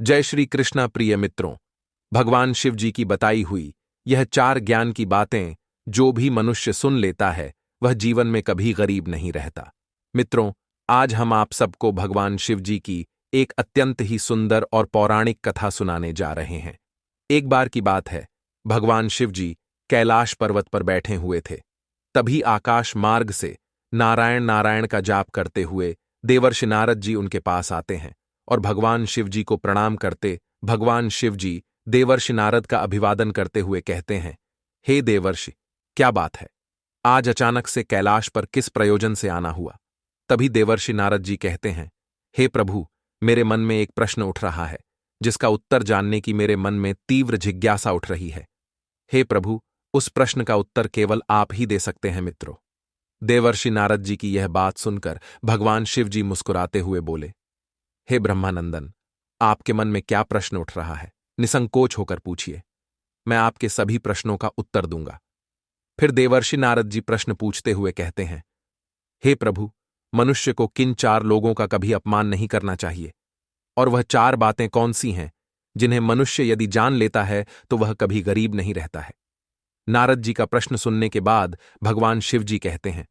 जय श्री कृष्णा। प्रिय मित्रों, भगवान शिव जी की बताई हुई यह 4 ज्ञान की बातें जो भी मनुष्य सुन लेता है वह जीवन में कभी गरीब नहीं रहता। मित्रों, आज हम आप सबको भगवान शिव जी की एक अत्यंत ही सुंदर और पौराणिक कथा सुनाने जा रहे हैं। एक बार की बात है, भगवान शिव जी कैलाश पर्वत पर बैठे हुए थे। तभी आकाश मार्ग से नारायण नारायण का जाप करते हुए देवर्षि नारद जी उनके पास आते हैं और भगवान शिव जी को प्रणाम करते भगवान शिव जी देवर्षि नारद का अभिवादन करते हुए कहते हैं, हे देवर्षि, क्या बात है? आज अचानक से कैलाश पर किस प्रयोजन से आना हुआ? तभी देवर्षि नारद जी कहते हैं, हे प्रभु, मेरे मन में एक प्रश्न उठ रहा है जिसका उत्तर जानने की मेरे मन में तीव्र जिज्ञासा उठ रही है। हे प्रभु, उस प्रश्न का उत्तर केवल आप ही दे सकते हैं मित्रों। देवर्षि नारद जी की यह बात सुनकर भगवान शिव जी मुस्कुराते हुए बोले, हे ब्रह्मानंदन, आपके मन में क्या प्रश्न उठ रहा है? निसंकोच होकर पूछिए, मैं आपके सभी प्रश्नों का उत्तर दूंगा। फिर देवर्षि नारद जी प्रश्न पूछते हुए कहते हैं, हे प्रभु, मनुष्य को किन 4 लोगों का कभी अपमान नहीं करना चाहिए? और वह 4 बातें कौन सी हैं जिन्हें मनुष्य यदि जान लेता है तो वह कभी गरीब नहीं रहता है? नारद जी का प्रश्न सुनने के बाद भगवान शिव जी कहते हैं,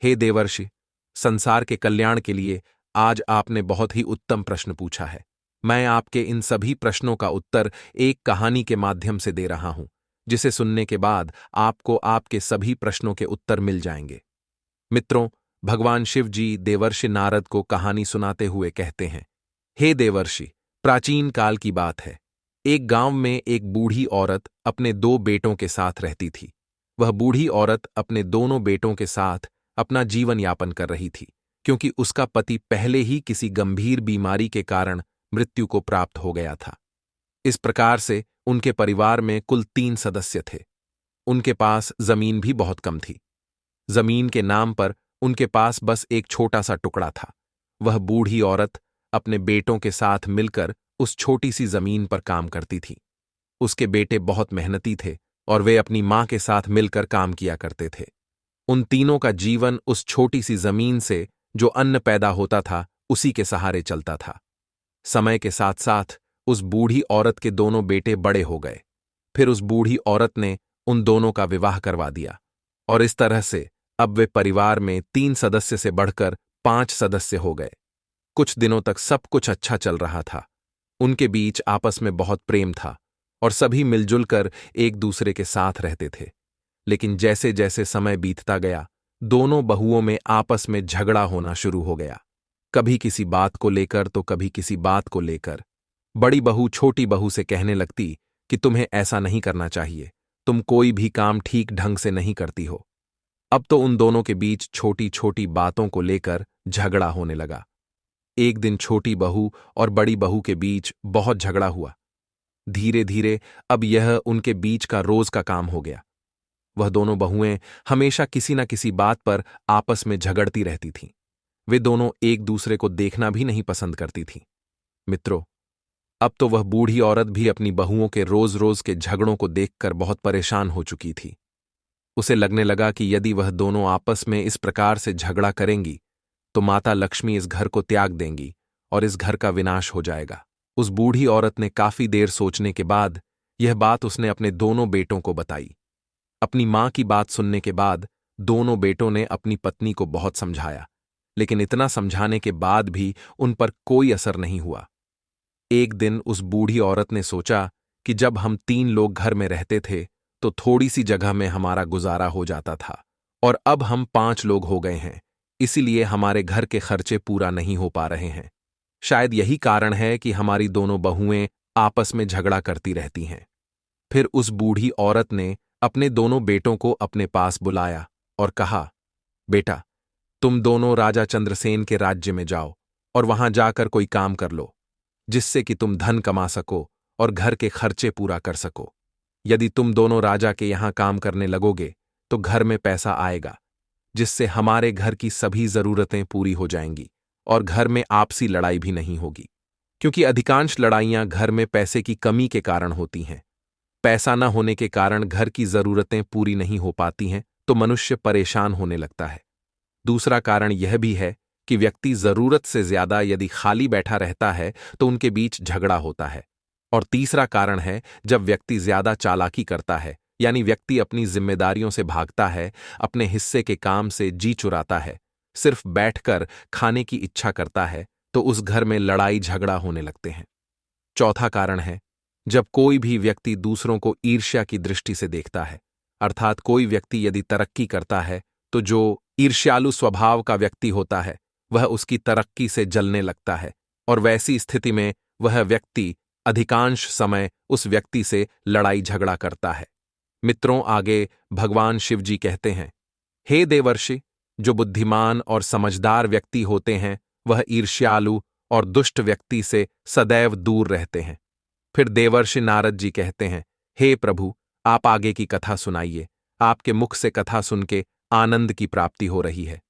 हे देवर्षि, संसार के कल्याण के लिए आज आपने बहुत ही उत्तम प्रश्न पूछा है। मैं आपके इन सभी प्रश्नों का उत्तर एक कहानी के माध्यम से दे रहा हूं, जिसे सुनने के बाद आपको आपके सभी प्रश्नों के उत्तर मिल जाएंगे। मित्रों, भगवान शिव जी देवर्षि नारद को कहानी सुनाते हुए कहते हैं, हे देवर्षि, प्राचीन काल की बात है। एक गांव में एक बूढ़ी औरत अपने 2 बेटों के साथ रहती थी। वह बूढ़ी औरत अपने दोनों बेटों के साथ अपना जीवन यापन कर रही थी, क्योंकि उसका पति पहले ही किसी गंभीर बीमारी के कारण मृत्यु को प्राप्त हो गया था। इस प्रकार से उनके परिवार में कुल 3 सदस्य थे। उनके पास जमीन भी बहुत कम थी। जमीन के नाम पर उनके पास बस एक छोटा सा टुकड़ा था। वह बूढ़ी औरत अपने बेटों के साथ मिलकर उस छोटी सी जमीन पर काम करती थी। उसके बेटे बहुत मेहनती थे और वे अपनी मां के साथ मिलकर काम किया करते थे। उन तीनों का जीवन उस छोटी सी जमीन से जो अन्न पैदा होता था उसी के सहारे चलता था। समय के साथ साथ उस बूढ़ी औरत के दोनों बेटे बड़े हो गए। फिर उस बूढ़ी औरत ने उन दोनों का विवाह करवा दिया और इस तरह से अब वे परिवार में 3 सदस्य से बढ़कर 5 सदस्य हो गए। कुछ दिनों तक सब कुछ अच्छा चल रहा था। उनके बीच आपस में बहुत प्रेम था और सभी मिलजुल कर एक दूसरे के साथ रहते थे। लेकिन जैसे जैसे समय बीतता गया, दोनों बहुओं में आपस में झगड़ा होना शुरू हो गया। कभी किसी बात को लेकर तो कभी किसी बात को लेकर। बड़ी बहू छोटी बहू से कहने लगती कि तुम्हें ऐसा नहीं करना चाहिए, तुम कोई भी काम ठीक ढंग से नहीं करती हो। अब तो उन दोनों के बीच छोटी छोटी बातों को लेकर झगड़ा होने लगा। एक दिन छोटी बहू और बड़ी बहू के बीच बहुत झगड़ा हुआ। धीरे धीरे अब यह उनके बीच का रोज का काम हो गया। वह दोनों बहुएं हमेशा किसी न किसी बात पर आपस में झगड़ती रहती थीं। वे दोनों एक दूसरे को देखना भी नहीं पसंद करती थीं। मित्रों, अब तो वह बूढ़ी औरत भी अपनी बहुओं के रोज रोज के झगड़ों को देखकर बहुत परेशान हो चुकी थी। उसे लगने लगा कि यदि वह दोनों आपस में इस प्रकार से झगड़ा करेंगी तो माता लक्ष्मी इस घर को त्याग देंगी और इस घर का विनाश हो जाएगा। उस बूढ़ी औरत ने काफी देर सोचने के बाद यह बात उसने अपने दोनों बेटों को बताई। अपनी मां की बात सुनने के बाद दोनों बेटों ने अपनी पत्नी को बहुत समझाया, लेकिन इतना समझाने के बाद भी उन पर कोई असर नहीं हुआ। एक दिन उस बूढ़ी औरत ने सोचा कि जब हम 3 लोग घर में रहते थे तो थोड़ी सी जगह में हमारा गुजारा हो जाता था, और अब हम 5 लोग हो गए हैं, इसीलिए हमारे घर के खर्चे पूरा नहीं हो पा रहे हैं। शायद यही कारण है कि हमारी दोनों बहुएं आपस में झगड़ा करती रहती हैं। फिर उस बूढ़ी औरत ने अपने दोनों बेटों को अपने पास बुलाया और कहा, बेटा, तुम दोनों राजा चंद्रसेन के राज्य में जाओ और वहां जाकर कोई काम कर लो, जिससे कि तुम धन कमा सको और घर के खर्चे पूरा कर सको। यदि तुम दोनों राजा के यहां काम करने लगोगे तो घर में पैसा आएगा, जिससे हमारे घर की सभी जरूरतें पूरी हो जाएंगी और घर में आपसी लड़ाई भी नहीं होगी, क्योंकि अधिकांश लड़ाइयां घर में पैसे की कमी के कारण होती हैं। पैसा न होने के कारण घर की जरूरतें पूरी नहीं हो पाती हैं तो मनुष्य परेशान होने लगता है। दूसरा कारण यह भी है कि व्यक्ति जरूरत से ज्यादा यदि खाली बैठा रहता है तो उनके बीच झगड़ा होता है। और तीसरा कारण है जब व्यक्ति ज्यादा चालाकी करता है, यानी व्यक्ति अपनी जिम्मेदारियों से भागता है, अपने हिस्से के काम से जी चुराता है, सिर्फ बैठकर खाने की इच्छा करता है, तो उस घर में लड़ाई झगड़ा होने लगते हैं। चौथा कारण है जब कोई भी व्यक्ति दूसरों को ईर्ष्या की दृष्टि से देखता है, अर्थात कोई व्यक्ति यदि तरक्की करता है तो जो ईर्ष्यालु स्वभाव का व्यक्ति होता है वह उसकी तरक्की से जलने लगता है, और वैसी स्थिति में वह व्यक्ति अधिकांश समय उस व्यक्ति से लड़ाई झगड़ा करता है। मित्रों, आगे भगवान शिव जी कहते हैं, हे देवर्षि, जो बुद्धिमान और समझदार व्यक्ति होते हैं वह ईर्ष्यालु और दुष्ट व्यक्ति से सदैव दूर रहते हैं। फिर देवर्षि नारद जी कहते हैं, हे प्रभु, आप आगे की कथा सुनाइए, आपके मुख से कथा सुन के आनंद की प्राप्ति हो रही है।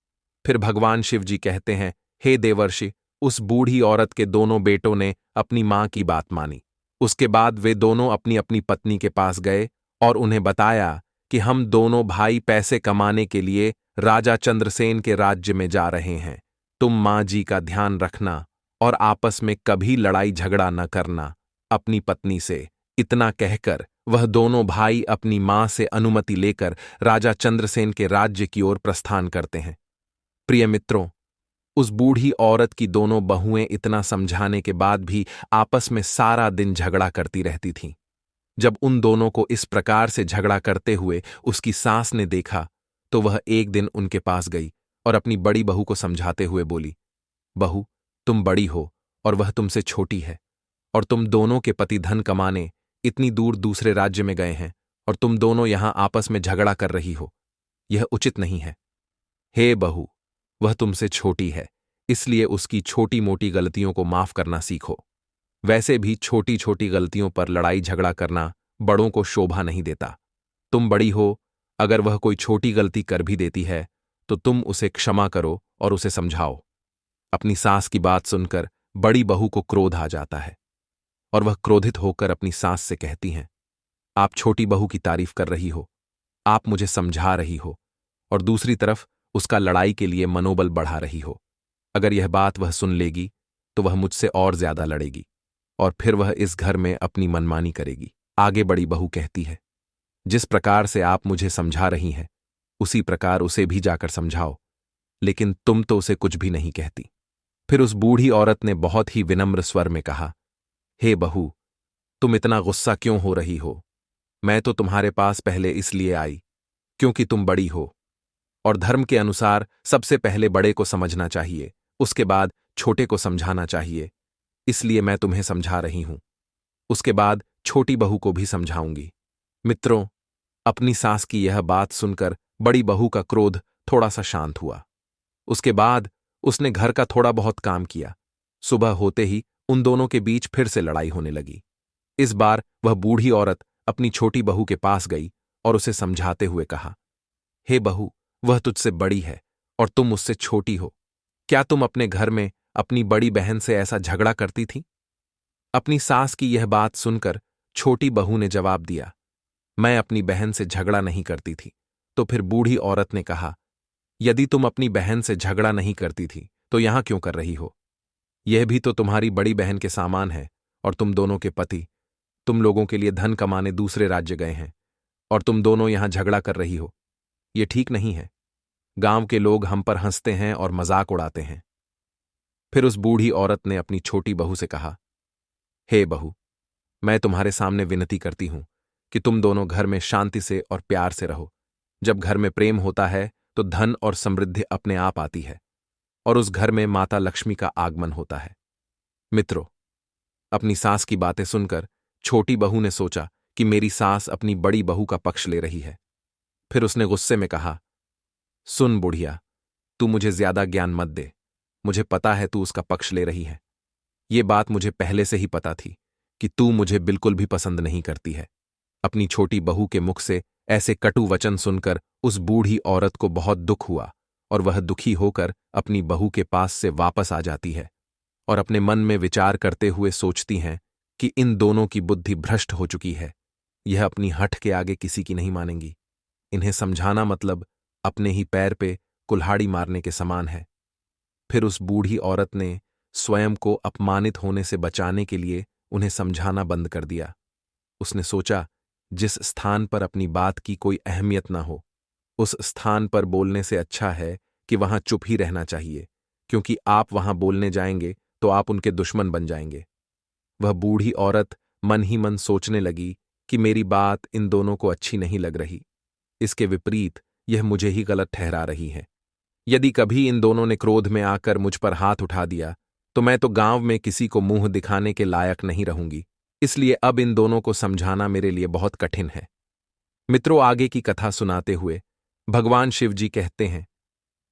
फिर भगवान शिव जी कहते हैं, हे देवर्षि, उस बूढ़ी औरत के दोनों बेटों ने अपनी मां की बात मानी। उसके बाद वे दोनों अपनी अपनी पत्नी के पास गए और उन्हें बताया कि हम दोनों भाई पैसे कमाने के लिए राजा चंद्रसेन के राज्य में जा रहे हैं। तुम मां जी का ध्यान रखना और आपस में कभी लड़ाई झगड़ा न करना अपनी पत्नी से। इतना कहकर वह दोनों भाई अपनी मां से अनुमति लेकर राजा चंद्रसेन के राज्य की ओर प्रस्थान करते हैं। प्रिय मित्रों, उस बूढ़ी औरत की दोनों बहुएं इतना समझाने के बाद भी आपस में सारा दिन झगड़ा करती रहती थीं। जब उन दोनों को इस प्रकार से झगड़ा करते हुए उसकी सास ने देखा तो वह एक दिन उनके पास गई और अपनी बड़ी बहू को समझाते हुए बोली, बहू, तुम बड़ी हो और वह तुमसे छोटी है, और तुम दोनों के पति धन कमाने इतनी दूर दूसरे राज्य में गए हैं और तुम दोनों यहां आपस में झगड़ा कर रही हो। यह उचित नहीं है। हे बहू, वह तुमसे छोटी है, इसलिए उसकी छोटी मोटी गलतियों को माफ करना सीखो। वैसे भी छोटी छोटी गलतियों पर लड़ाई झगड़ा करना बड़ों को शोभा नहीं देता। तुम बड़ी हो, अगर वह कोई छोटी गलती कर भी देती है तो तुम उसे क्षमा करो और उसे समझाओ। अपनी सास की बात सुनकर बड़ी बहू को क्रोध आ जाता है और वह क्रोधित होकर अपनी सास से कहती हैं, आप छोटी बहू की तारीफ कर रही हो, आप मुझे समझा रही हो, और दूसरी तरफ उसका लड़ाई के लिए मनोबल बढ़ा रही हो। अगर यह बात वह सुन लेगी तो वह मुझसे और ज्यादा लड़ेगी और फिर वह इस घर में अपनी मनमानी करेगी। आगे बड़ी बहू कहती है, जिस प्रकार से आप मुझे समझा रही हैं उसी प्रकार उसे भी जाकर समझाओ, लेकिन तुम तो उसे कुछ भी नहीं कहती। फिर उस बूढ़ी औरत ने बहुत ही विनम्र स्वर में कहा, हे बहू, तुम इतना गुस्सा क्यों हो रही हो? मैं तो तुम्हारे पास पहले इसलिए आई क्योंकि तुम बड़ी हो, और धर्म के अनुसार सबसे पहले बड़े को समझना चाहिए, उसके बाद छोटे को समझाना चाहिए। इसलिए मैं तुम्हें समझा रही हूं, उसके बाद छोटी बहू को भी समझाऊंगी। मित्रों, अपनी सास की यह बात सुनकर बड़ी बहू का क्रोध थोड़ा सा शांत हुआ। उसके बाद उसने घर का थोड़ा बहुत काम किया। सुबह होते ही उन दोनों के बीच फिर से लड़ाई होने लगी। इस बार वह बूढ़ी औरत अपनी छोटी बहू के पास गई और उसे समझाते हुए कहा, हे बहू, वह तुझसे बड़ी है और तुम उससे छोटी हो। क्या तुम अपने घर में अपनी बड़ी बहन से ऐसा झगड़ा करती थी? अपनी सास की यह बात सुनकर छोटी बहू ने जवाब दिया, मैं अपनी बहन से झगड़ा नहीं करती थी। तो फिर बूढ़ी औरत ने कहा, यदि तुम अपनी बहन से झगड़ा नहीं करती थी तो यहां क्यों कर रही हो? यह भी तो तुम्हारी बड़ी बहन के सामान है और तुम दोनों के पति तुम लोगों के लिए धन कमाने दूसरे राज्य गए हैं और तुम दोनों यहां झगड़ा कर रही हो। यह ठीक नहीं है। गांव के लोग हम पर हंसते हैं और मजाक उड़ाते हैं। फिर उस बूढ़ी औरत ने अपनी छोटी बहू से कहा, हे बहू, मैं तुम्हारे सामने विनती करती हूं कि तुम दोनों घर में शांति से और प्यार से रहो। जब घर में प्रेम होता है तो धन और समृद्धि अपने आप आती है और उस घर में माता लक्ष्मी का आगमन होता है। मित्रों, अपनी सास की बातें सुनकर छोटी बहू ने सोचा कि मेरी सास अपनी बड़ी बहू का पक्ष ले रही है। फिर उसने गुस्से में कहा, सुन बुढ़िया, तू मुझे ज्यादा ज्ञान मत दे। मुझे पता है तू उसका पक्ष ले रही है। ये बात मुझे पहले से ही पता थी कि तू मुझे बिल्कुल भी पसंद नहीं करती है। अपनी छोटी बहू के मुख से ऐसे कटु वचन सुनकर उस बूढ़ी औरत को बहुत दुख हुआ और वह दुखी होकर अपनी बहू के पास से वापस आ जाती है और अपने मन में विचार करते हुए सोचती हैं कि इन दोनों की बुद्धि भ्रष्ट हो चुकी है। यह अपनी हठ के आगे किसी की नहीं मानेंगी। इन्हें समझाना मतलब अपने ही पैर पे कुल्हाड़ी मारने के समान है। फिर उस बूढ़ी औरत ने स्वयं को अपमानित होने से बचाने के लिए उन्हें समझाना बंद कर दिया। उसने सोचा, जिस स्थान पर अपनी बात की कोई अहमियत ना हो, उस स्थान पर बोलने से अच्छा है कि वहां चुप ही रहना चाहिए, क्योंकि आप वहां बोलने जाएंगे तो आप उनके दुश्मन बन जाएंगे। वह बूढ़ी औरत मन ही मन सोचने लगी कि मेरी बात इन दोनों को अच्छी नहीं लग रही। इसके विपरीत यह मुझे ही गलत ठहरा रही है। यदि कभी इन दोनों ने क्रोध में आकर मुझ पर हाथ उठा दिया तो मैं तो गांव में किसी को मुंह दिखाने के लायक नहीं रहूंगी। इसलिए अब इन दोनों को समझाना मेरे लिए बहुत कठिन है। मित्रों, आगे की कथा सुनाते हुए भगवान शिव जी कहते हैं,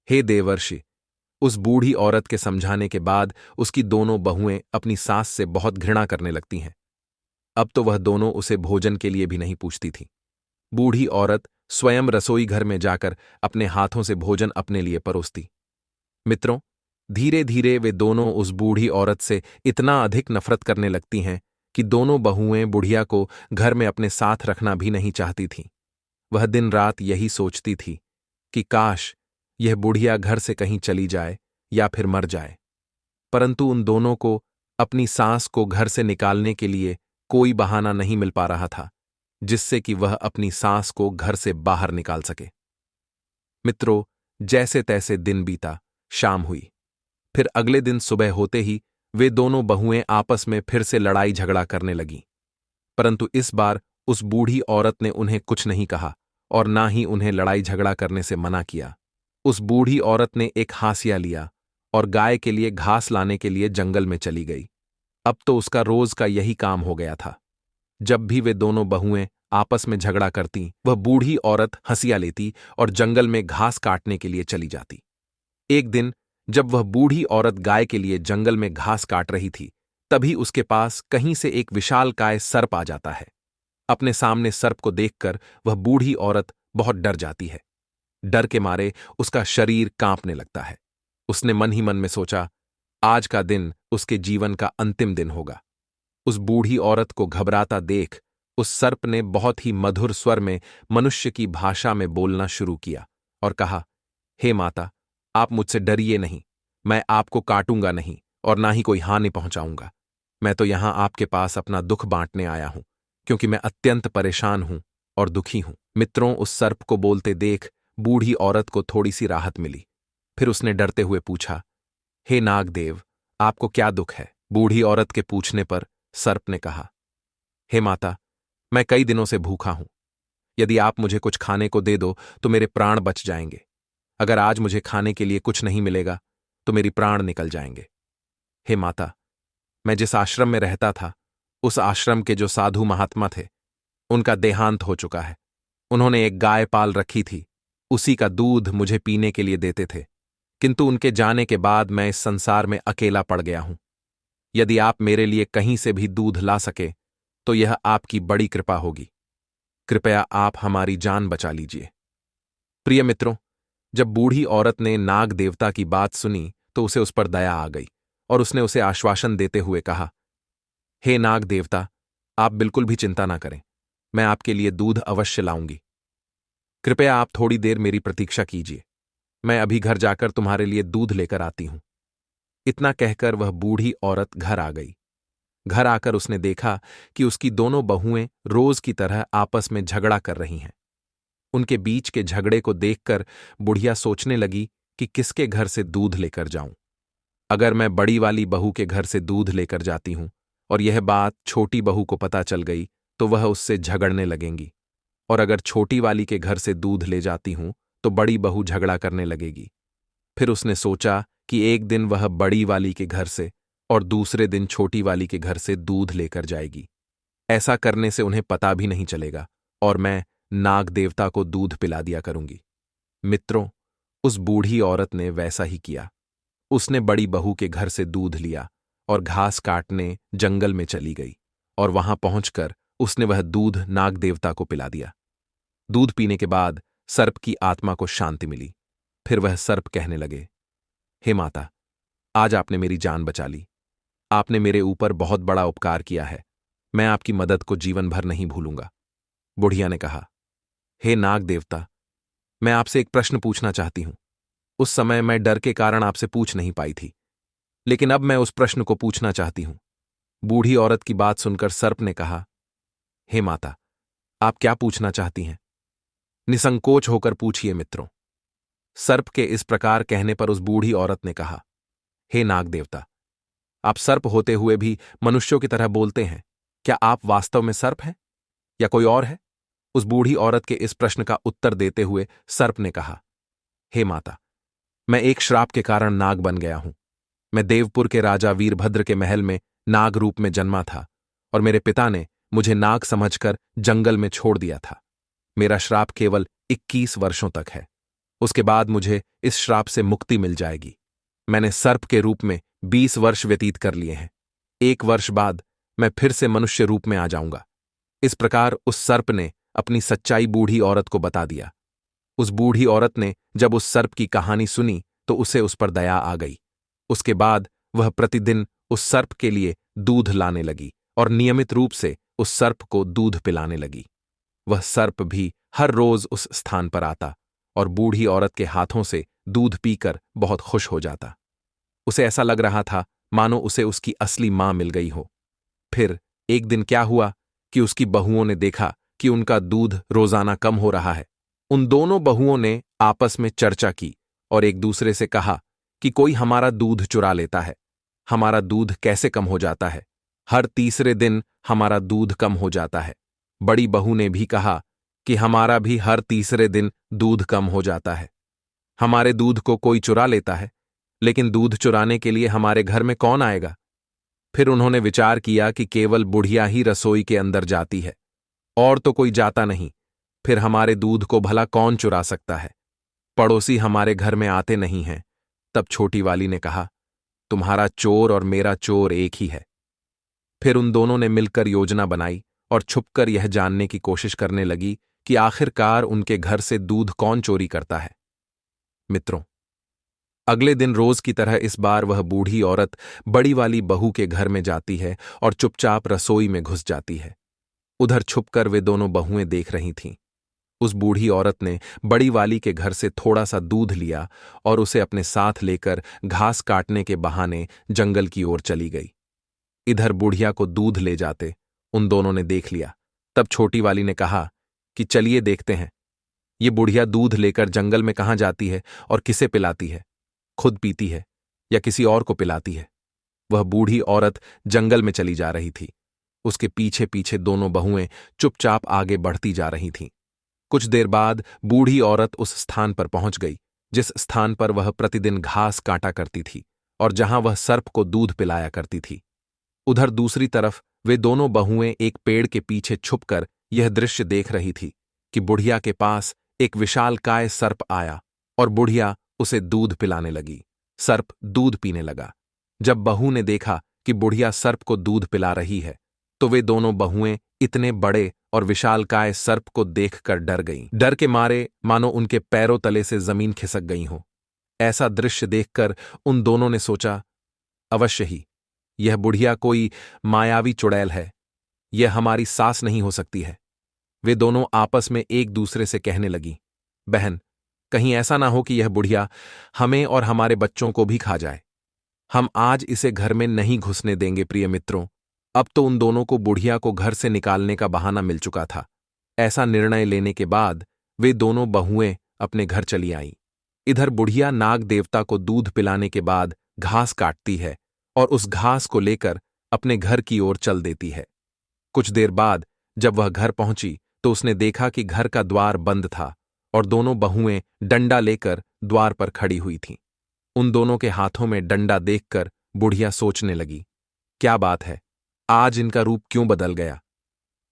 हे देवर्षि, उस बूढ़ी औरत के समझाने के बाद उसकी दोनों बहुएं अपनी सास से बहुत घृणा करने लगती हैं। अब तो वह दोनों उसे भोजन के लिए भी नहीं पूछती थीं। बूढ़ी औरत स्वयं रसोई घर में जाकर अपने हाथों से भोजन अपने लिए परोसती। मित्रों, धीरे धीरे वे दोनों उस बूढ़ी औरत से इतना अधिक नफरत करने लगती हैं कि दोनों बहुएं बुढ़िया को घर में अपने साथ रखना भी नहीं चाहती थीं। वह दिन रात यही सोचती थी कि काश यह बुढ़िया घर से कहीं चली जाए या फिर मर जाए। परंतु उन दोनों को अपनी सास को घर से निकालने के लिए कोई बहाना नहीं मिल पा रहा था जिससे कि वह अपनी सास को घर से बाहर निकाल सके। मित्रों, जैसे तैसे दिन बीता, शाम हुई। फिर अगले दिन सुबह होते ही वे दोनों बहुएं आपस में फिर से लड़ाई झगड़ा करने लगीं। परंतु इस बार उस बूढ़ी औरत ने उन्हें कुछ नहीं कहा और ना ही उन्हें लड़ाई झगड़ा करने से मना किया। उस बूढ़ी औरत ने एक हाशिया लिया और गाय के लिए घास लाने के लिए जंगल में चली गई। अब तो उसका रोज का यही काम हो गया था। जब भी वे दोनों बहुएं आपस में झगड़ा करतीं, वह बूढ़ी औरत हंसिया लेती और जंगल में घास काटने के लिए चली जाती। एक दिन जब वह बूढ़ी औरत गाय के लिए जंगल में घास काट रही थी, तभी उसके पास कहीं से एक विशालकाय सर्प आ जाता है। अपने सामने सर्प को देखकर वह बूढ़ी औरत बहुत डर जाती है। डर के मारे उसका शरीर कांपने लगता है। उसने मन ही मन में सोचा, आज का दिन उसके जीवन का अंतिम दिन होगा। उस बूढ़ी औरत को घबराता देख उस सर्प ने बहुत ही मधुर स्वर में मनुष्य की भाषा में बोलना शुरू किया और कहा, हे माता, आप मुझसे डरिए नहीं। मैं आपको काटूंगा नहीं और ना ही कोई हानि पहुंचाऊंगा। मैं तो यहां आपके पास अपना दुख बांटने आया हूं, क्योंकि मैं अत्यंत परेशान हूं और दुखी हूं। मित्रों, उस सर्प को बोलते देख बूढ़ी औरत को थोड़ी सी राहत मिली। फिर उसने डरते हुए पूछा, हे नागदेव, आपको क्या दुख है? बूढ़ी औरत के पूछने पर सर्प ने कहा, हे माता, मैं कई दिनों से भूखा हूं। यदि आप मुझे कुछ खाने को दे दो तो मेरे प्राण बच जाएंगे। अगर आज मुझे खाने के लिए कुछ नहीं मिलेगा तो मेरी प्राण निकल जाएंगे। हे माता, मैं जिस आश्रम में रहता था, उस आश्रम के जो साधु महात्मा थे, उनका देहांत हो चुका है। उन्होंने एक गाय पाल रखी थी, उसी का दूध मुझे पीने के लिए देते थे, किंतु उनके जाने के बाद मैं इस संसार में अकेला पड़ गया हूं। यदि आप मेरे लिए कहीं से भी दूध ला सके तो यह आपकी बड़ी कृपा होगी। कृपया आप हमारी जान बचा लीजिए। प्रिय मित्रों, जब बूढ़ी औरत ने नाग देवता की बात सुनी तो उसे उस पर दया आ गई और उसने उसे आश्वासन देते हुए कहा, हे नाग देवता, आप बिल्कुल भी चिंता ना करें, मैं आपके लिए दूध अवश्य लाऊंगी। कृपया आप थोड़ी देर मेरी प्रतीक्षा कीजिए, मैं अभी घर जाकर तुम्हारे लिए दूध लेकर आती हूं। इतना कहकर वह बूढ़ी औरत घर आ गई। घर आकर उसने देखा कि उसकी दोनों बहुएं रोज की तरह आपस में झगड़ा कर रही हैं। उनके बीच के झगड़े को देखकर बुढ़िया सोचने लगी कि किसके घर से दूध लेकर जाऊं। अगर मैं बड़ी वाली बहू के घर से दूध लेकर जाती हूं और यह बात छोटी बहू को पता चल गई तो वह उससे झगड़ने लगेंगी, और अगर छोटी वाली के घर से दूध ले जाती हूं तो बड़ी बहू झगड़ा करने लगेगी। फिर उसने सोचा कि एक दिन वह बड़ी वाली के घर से और दूसरे दिन छोटी वाली के घर से दूध लेकर जाएगी। ऐसा करने से उन्हें पता भी नहीं चलेगा और मैं नाग देवता को दूध पिला दिया करूंगी। मित्रों, उस बूढ़ी औरत ने वैसा ही किया। उसने बड़ी बहू के घर से दूध लिया और घास काटने जंगल में चली गई, और वहां पहुंचकर उसने वह दूध नाग देवता को पिला दिया। दूध पीने के बाद सर्प की आत्मा को शांति मिली। फिर वह सर्प कहने लगे, हे माता, आज आपने मेरी जान बचा ली। आपने मेरे ऊपर बहुत बड़ा उपकार किया है। मैं आपकी मदद को जीवन भर नहीं भूलूंगा। बुढ़िया ने कहा, हे नाग देवता, मैं आपसे एक प्रश्न पूछना चाहती हूं। उस समय मैं डर के कारण आपसे पूछ नहीं पाई थी, लेकिन अब मैं उस प्रश्न को पूछना चाहती हूं। बूढ़ी औरत की बात सुनकर सर्प ने कहा, हे माता, आप क्या पूछना चाहती हैं? निसंकोच होकर पूछिए मित्रों। सर्प के इस प्रकार कहने पर उस बूढ़ी औरत ने कहा, हे नाग देवता, आप सर्प होते हुए भी मनुष्यों की तरह बोलते हैं, क्या आप वास्तव में सर्प हैं या कोई और है? उस बूढ़ी औरत के इस प्रश्न का उत्तर देते हुए सर्प ने कहा, हे माता, मैं एक श्राप के कारण नाग बन गया हूं। मैं देवपुर के राजा वीरभद्र के महल में नाग रूप में जन्मा था और मेरे पिता ने मुझे नाग समझकर जंगल में छोड़ दिया था। मेरा श्राप केवल 21 वर्षों तक है। उसके बाद मुझे इस श्राप से मुक्ति मिल जाएगी। मैंने सर्प के रूप में 20 वर्ष व्यतीत कर लिए हैं। 1 वर्ष बाद मैं फिर से मनुष्य रूप में आ जाऊंगा। इस प्रकार उस सर्प ने अपनी सच्चाई बूढ़ी औरत को बता दिया। उस बूढ़ी औरत ने जब उस सर्प की कहानी सुनी तो उसे उस पर दया आ गई। उसके बाद वह प्रतिदिन उस सर्प के लिए दूध लाने लगी और नियमित रूप से उस सर्प को दूध पिलाने लगी। वह सर्प भी हर रोज उस स्थान पर आता और बूढ़ी औरत के हाथों से दूध पीकर बहुत खुश हो जाता। उसे ऐसा लग रहा था मानो उसे उसकी असली मां मिल गई हो। फिर एक दिन क्या हुआ कि उसकी बहुओं ने देखा कि उनका दूध रोजाना कम हो रहा है। उन दोनों बहुओं ने आपस में चर्चा की और एक दूसरे से कहा कि कोई हमारा दूध चुरा लेता है। हमारा दूध कैसे कम हो जाता है? हर तीसरे दिन हमारा दूध कम हो जाता है। बड़ी बहू ने भी कहा कि हमारा भी हर तीसरे दिन दूध कम हो जाता है। हमारे दूध को कोई चुरा लेता है, लेकिन दूध चुराने के लिए हमारे घर में कौन आएगा? फिर उन्होंने विचार किया कि केवल बुढ़िया ही रसोई के अंदर जाती है, और तो कोई जाता नहीं। फिर हमारे दूध को भला कौन चुरा सकता है? पड़ोसी हमारे घर में आते नहीं हैं। तब छोटी वाली ने कहा, तुम्हारा चोर और मेरा चोर एक ही है। फिर उन दोनों ने मिलकर योजना बनाई और छुपकर यह जानने की कोशिश करने लगी कि आखिरकार उनके घर से दूध कौन चोरी करता है। मित्रों, अगले दिन रोज की तरह इस बार वह बूढ़ी औरत बड़ी वाली बहू के घर में जाती है और चुपचाप रसोई में घुस जाती है। उधर छुपकर वे दोनों बहुएं देख रही थीं। उस बूढ़ी औरत ने बड़ी वाली के घर से थोड़ा सा दूध लिया और उसे अपने साथ लेकर घास काटने के बहाने जंगल की ओर चली गई। इधर बुढ़िया को दूध ले जाते उन दोनों ने देख लिया। तब छोटी वाली ने कहा कि चलिए देखते हैं, ये बुढ़िया दूध लेकर जंगल में कहाँ जाती है और किसे पिलाती है? खुद पीती है या किसी और को पिलाती है? वह बूढ़ी औरत जंगल में चली जा रही थी। उसके पीछे पीछे दोनों बहुएं चुपचाप आगे बढ़ती जा रही थीं। कुछ देर बाद बूढ़ी औरत उस स्थान पर पहुंच गई जिस स्थान पर वह प्रतिदिन घास काटा करती थी और जहां वह सर्प को दूध पिलाया करती थी। उधर दूसरी तरफ वे दोनों बहुएं एक पेड़ के पीछे छुपकर यह दृश्य देख रही थी कि बुढ़िया के पास एक विशालकाय सर्प आया और बुढ़िया उसे दूध पिलाने लगी। सर्प दूध पीने लगा। जब बहू ने देखा कि बुढ़िया सर्प को दूध पिला रही है तो वे दोनों बहुएं इतने बड़े और विशालकाय सर्प को देखकर डर गईं। डर के मारे मानो उनके पैरों तले से जमीन खिसक गई हो। ऐसा दृश्य देखकर उन दोनों ने सोचा, अवश्य ही यह बुढ़िया कोई मायावी चुड़ैल है। यह हमारी सास नहीं हो सकती है। वे दोनों आपस में एक दूसरे से कहने लगी, बहन, कहीं ऐसा ना हो कि यह बुढ़िया हमें और हमारे बच्चों को भी खा जाए। हम आज इसे घर में नहीं घुसने देंगे। प्रिय मित्रों, अब तो उन दोनों को बुढ़िया को घर से निकालने का बहाना मिल चुका था। ऐसा निर्णय लेने के बाद वे दोनों बहुएं अपने घर चली आईं। इधर बुढ़िया नाग देवता को दूध पिलाने के बाद घास काटती है और उस घास को लेकर अपने घर की ओर चल देती है। कुछ देर बाद जब वह घर पहुंची तो उसने देखा कि घर का द्वार बंद था और दोनों बहुएं डंडा लेकर द्वार पर खड़ी हुई थीं। उन दोनों के हाथों में डंडा देखकर बुढ़िया सोचने लगी, क्या बात है, आज इनका रूप क्यों बदल गया?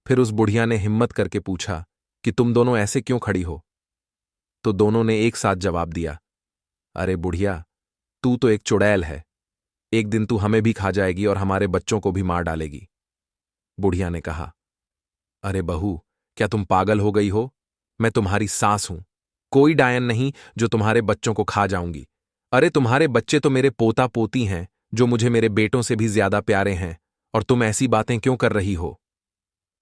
फिर उस बुढ़िया ने हिम्मत करके पूछा कि तुम दोनों ऐसे क्यों खड़ी हो? तो दोनों ने एक साथ जवाब दिया, अरे बुढ़िया, तू तो एक चुड़ैल है। एक दिन तू हमें भी खा जाएगी और हमारे बच्चों को भी मार डालेगी। बुढ़िया ने कहा, अरे बहू, क्या तुम पागल हो गई हो? मैं तुम्हारी सास हूं, कोई डायन नहीं जो तुम्हारे बच्चों को खा जाऊंगी। अरे तुम्हारे बच्चे तो मेरे पोता पोती हैं जो मुझे मेरे बेटों से भी ज्यादा प्यारे हैं, और तुम ऐसी बातें क्यों कर रही हो?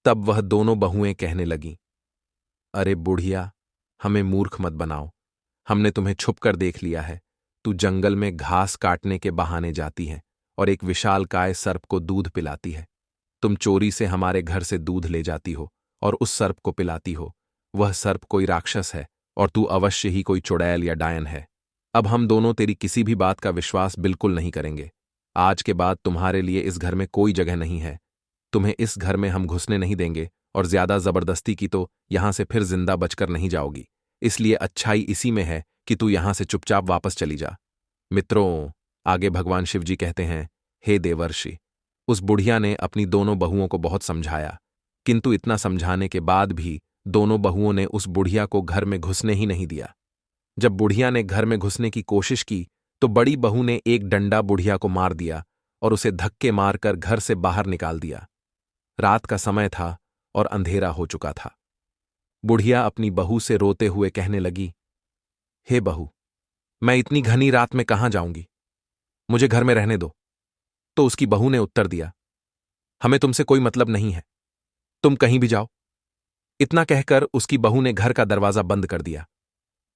तब वह दोनों बहुएं कहने लगीं, अरे बुढ़िया, हमें मूर्ख मत बनाओ। हमने तुम्हें छुपकर देख लिया है। तू जंगल में घास काटने के बहाने जाती है और एक विशालकाय सर्प को दूध पिलाती है। तुम चोरी से हमारे घर से दूध ले जाती हो और उस सर्प को पिलाती हो। वह सर्प कोई राक्षस है और तू अवश्य ही कोई चुड़ैल या डायन है। अब हम दोनों तेरी किसी भी बात का विश्वास बिल्कुल नहीं करेंगे। आज के बाद तुम्हारे लिए इस घर में कोई जगह नहीं है। तुम्हें इस घर में हम घुसने नहीं देंगे और ज्यादा जबरदस्ती की तो यहां से फिर जिंदा बचकर नहीं जाओगी। इसलिए अच्छाई इसी में है कि तू यहां से चुपचाप वापस चली जा। मित्रों, आगे भगवान शिव जी कहते हैं, हे देवर्षि, उस बुढ़िया ने अपनी दोनों बहुओं को बहुत समझाया, किंतु इतना समझाने के बाद भी दोनों बहुओं ने उस बुढ़िया को घर में घुसने ही नहीं दिया। जब बुढ़िया ने घर में घुसने की कोशिश की तो बड़ी बहू ने एक डंडा बुढ़िया को मार दिया और उसे धक्के मारकर घर से बाहर निकाल दिया। रात का समय था और अंधेरा हो चुका था। बुढ़िया अपनी बहू से रोते हुए कहने लगी, हे बहू, मैं इतनी घनी रात में कहां जाऊंगी, मुझे घर में रहने दो। तो उसकी बहू ने उत्तर दिया, हमें तुमसे कोई मतलब नहीं है, तुम कहीं भी जाओ। इतना कहकर उसकी बहू ने घर का दरवाजा बंद कर दिया।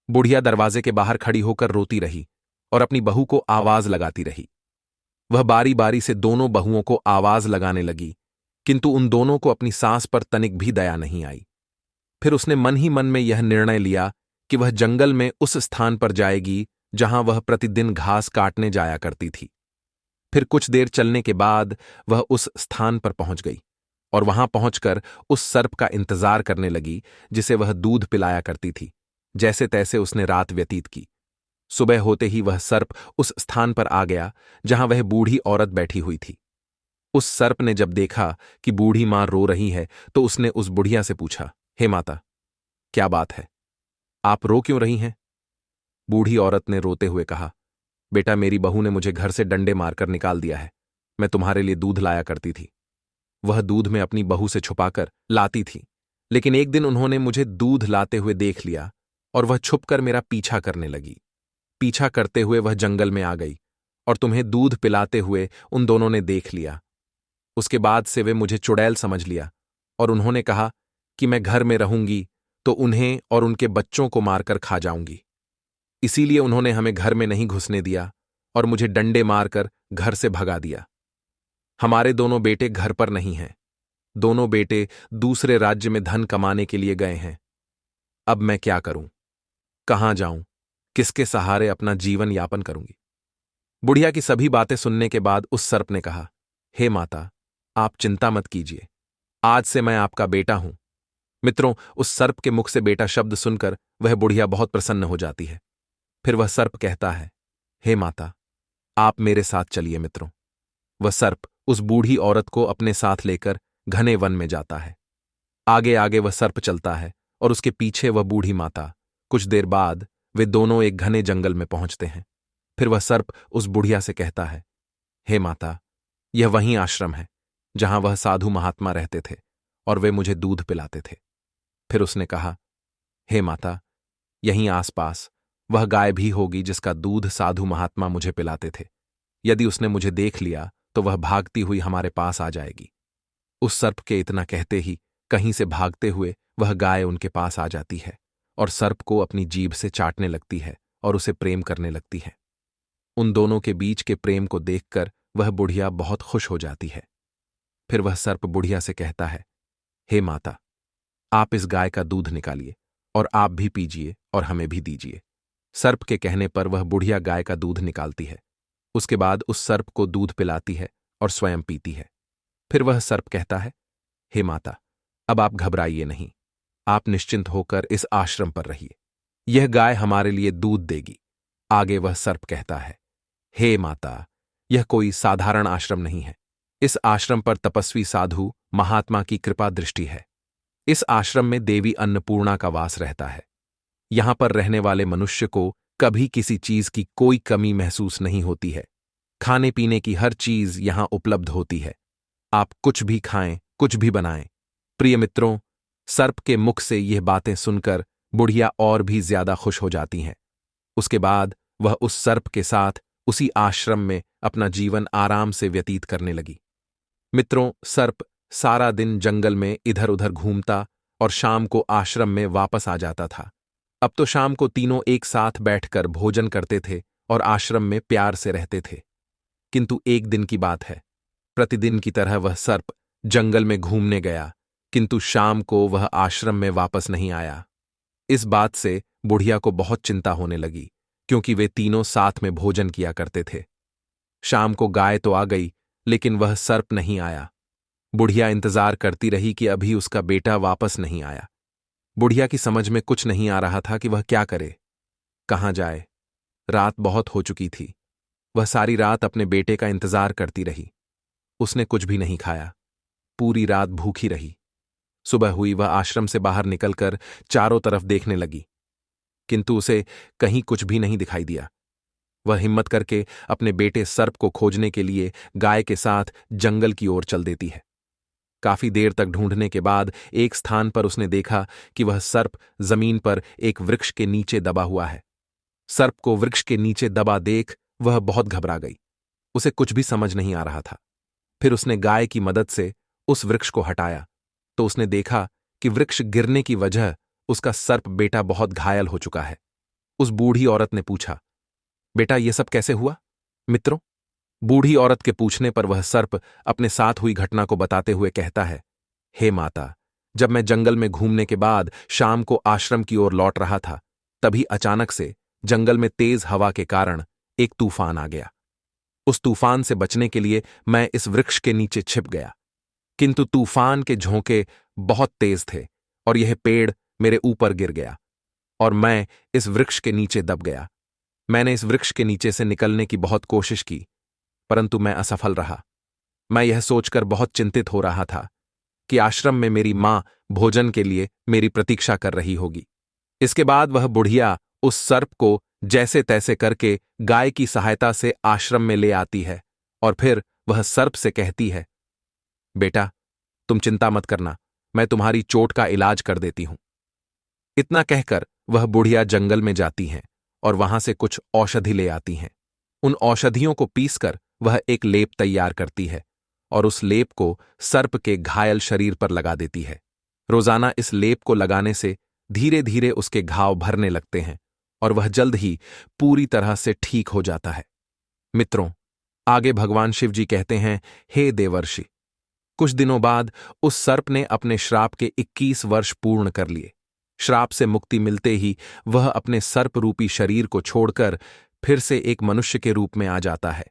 बुढ़िया दरवाजे के बाहर खड़ी होकर रोती रही और अपनी बहू को आवाज लगाती रही। वह बारी बारी से दोनों बहुओं को आवाज लगाने लगी, किंतु उन दोनों को अपनी सास पर तनिक भी दया नहीं आई। फिर उसने मन ही मन में यह निर्णय लिया कि वह जंगल में उस स्थान पर जाएगी जहां वह प्रतिदिन घास काटने जाया करती थी। फिर कुछ देर चलने के बाद वह उस स्थान पर पहुंच गई और वहां पहुंचकर उस सर्प का इंतजार करने लगी जिसे वह दूध पिलाया करती थी। जैसे तैसे उसने रात व्यतीत की। सुबह होते ही वह सर्प उस स्थान पर आ गया जहां वह बूढ़ी औरत बैठी हुई थी। उस सर्प ने जब देखा कि बूढ़ी मां रो रही है तो उसने उस बुढ़िया से पूछा, हे माता, क्या बात है, आप रो क्यों रही हैं? बूढ़ी औरत ने रोते हुए कहा, बेटा, मेरी बहू ने मुझे घर से डंडे मारकर निकाल दिया है। मैं तुम्हारे लिए दूध लाया करती थी। वह दूध मैं अपनी बहू से छुपाकर लाती थी, लेकिन एक दिन उन्होंने मुझे दूध लाते हुए देख लिया और वह छुपकर मेरा पीछा करने लगी। पीछा करते हुए वह जंगल में आ गई और तुम्हें दूध पिलाते हुए उन दोनों ने देख लिया। उसके बाद से वे मुझे चुड़ैल समझ लिया और उन्होंने कहा कि मैं घर में रहूंगी तो उन्हें और उनके बच्चों को मारकर खा जाऊंगी। इसीलिए उन्होंने हमें घर में नहीं घुसने दिया और मुझे डंडे मारकर घर से भगा दिया। हमारे दोनों बेटे घर पर नहीं हैं। दोनों बेटे दूसरे राज्य में धन कमाने के लिए गए हैं। अब मैं क्या करूं? कहां जाऊं? किसके सहारे अपना जीवन यापन करूंगी? बुढ़िया की सभी बातें सुनने के बाद उस सर्प ने कहा, हे माता, आप चिंता मत कीजिए, आज से मैं आपका बेटा हूं। मित्रों, उस सर्प के मुख से बेटा शब्द सुनकर वह बुढ़िया बहुत प्रसन्न हो जाती है। फिर वह सर्प कहता है, हे माता, आप मेरे साथ चलिए। मित्रों, वह सर्प उस बूढ़ी औरत को अपने साथ लेकर घने वन में जाता है। आगे आगे वह सर्प चलता है और उसके पीछे वह बूढ़ी माता। कुछ देर बाद वे दोनों एक घने जंगल में पहुंचते हैं। फिर वह सर्प उस बुढ़िया से कहता है, हे माता, यह वही आश्रम है जहां वह साधु महात्मा रहते थे और वे मुझे दूध पिलाते थे। फिर उसने कहा, हे माता, यहीं आसपास वह गाय भी होगी जिसका दूध साधु महात्मा मुझे पिलाते थे। यदि उसने मुझे देख लिया तो वह भागती हुई हमारे पास आ जाएगी। उस सर्प के इतना कहते ही कहीं से भागते हुए वह गाय उनके पास आ जाती है और सर्प को अपनी जीभ से चाटने लगती है और उसे प्रेम करने लगती है। उन दोनों के बीच के प्रेम को देखकर वह बुढ़िया बहुत खुश हो जाती है। फिर वह सर्प बुढ़िया से कहता है, हे माता, आप इस गाय का दूध निकालिए और आप भी पीजिए और हमें भी दीजिए। सर्प के कहने पर वह बुढ़िया गाय का दूध निकालती है। उसके बाद उस सर्प को दूध पिलाती है और स्वयं पीती है। फिर वह सर्प कहता है, हे माता, अब आप घबराइए नहीं, आप निश्चिंत होकर इस आश्रम पर रहिए। यह गाय हमारे लिए दूध देगी। आगे वह सर्प कहता है, हे माता, यह कोई साधारण आश्रम नहीं है। इस आश्रम पर तपस्वी साधु महात्मा की कृपा दृष्टि है। इस आश्रम में देवी अन्नपूर्णा का वास रहता है। यहां पर रहने वाले मनुष्य को कभी किसी चीज की कोई कमी महसूस नहीं होती है। खाने पीने की हर चीज यहां उपलब्ध होती है। आप कुछ भी खाएं, कुछ भी बनाएं। प्रिय मित्रों, सर्प के मुख से यह बातें सुनकर बुढ़िया और भी ज्यादा खुश हो जाती हैं। उसके बाद वह उस सर्प के साथ उसी आश्रम में अपना जीवन आराम से व्यतीत करने लगी। मित्रों, सर्प सारा दिन जंगल में इधर उधर घूमता और शाम को आश्रम में वापस आ जाता था। अब तो शाम को तीनों एक साथ बैठकर भोजन करते थे और आश्रम में प्यार से रहते थे। किंतु एक दिन की बात है। प्रतिदिन की तरह वह सर्प जंगल में घूमने गया, किंतु शाम को वह आश्रम में वापस नहीं आया। इस बात से बुढ़िया को बहुत चिंता होने लगी, क्योंकि वे तीनों साथ में भोजन किया करते थे। शाम को गाय तो आ गई, लेकिन वह सर्प नहीं आया। बुढ़िया इंतजार करती रही कि अभी उसका बेटा वापस नहीं आया। बुढ़िया की समझ में कुछ नहीं आ रहा था कि वह क्या करे, कहाँ जाए। रात बहुत हो चुकी थी। वह सारी रात अपने बेटे का इंतजार करती रही। उसने कुछ भी नहीं खाया, पूरी रात भूखी रही। सुबह हुई, वह आश्रम से बाहर निकलकर चारों तरफ देखने लगी, किंतु उसे कहीं कुछ भी नहीं दिखाई दिया। वह हिम्मत करके अपने बेटे सर्प को खोजने के लिए गाय के साथ जंगल की ओर चल देती है। काफी देर तक ढूंढने के बाद एक स्थान पर उसने देखा कि वह सर्प जमीन पर एक वृक्ष के नीचे दबा हुआ है। सर्प को वृक्ष के नीचे दबा देख वह बहुत घबरा गई। उसे कुछ भी समझ नहीं आ रहा था। फिर उसने गाय की मदद से उस वृक्ष को हटाया तो उसने देखा कि वृक्ष गिरने की वजह उसका सर्प बेटा बहुत घायल हो चुका है। उस बूढ़ी औरत ने पूछा, बेटा ये सब कैसे हुआ? मित्रों, बूढ़ी औरत के पूछने पर वह सर्प अपने साथ हुई घटना को बताते हुए कहता है, हे माता, जब मैं जंगल में घूमने के बाद शाम को आश्रम की ओर लौट रहा था, तभी अचानक से जंगल में तेज हवा के कारण एक तूफान आ गया। उस तूफान से बचने के लिए मैं इस वृक्ष के नीचे छिप गया, किंतु तूफान के झोंके बहुत तेज थे और यह पेड़ मेरे ऊपर गिर गया और मैं इस वृक्ष के नीचे दब गया। मैंने इस वृक्ष के नीचे से निकलने की बहुत कोशिश की, परंतु मैं असफल रहा। मैं यह सोचकर बहुत चिंतित हो रहा था कि आश्रम में मेरी मां भोजन के लिए मेरी प्रतीक्षा कर रही होगी। इसके बाद वह बुढ़िया उस सर्प को जैसे तैसे करके गाय की सहायता से आश्रम में ले आती है और फिर वह सर्प से कहती है, बेटा तुम चिंता मत करना, मैं तुम्हारी चोट का इलाज कर देती हूं। इतना कहकर वह बुढ़िया जंगल में जाती हैं और वहां से कुछ औषधि ले आती हैं। उन औषधियों को पीसकर वह एक लेप तैयार करती है और उस लेप को सर्प के घायल शरीर पर लगा देती है। रोजाना इस लेप को लगाने से धीरे धीरे उसके घाव भरने लगते हैं और वह जल्द ही पूरी तरह से ठीक हो जाता है। मित्रों, आगे भगवान शिव जी कहते हैं, हे देवर्षि, कुछ दिनों बाद उस सर्प ने अपने श्राप के 21 वर्ष पूर्ण कर लिए। श्राप से मुक्ति मिलते ही वह अपने सर्प रूपी शरीर को छोड़कर फिर से एक मनुष्य के रूप में आ जाता है।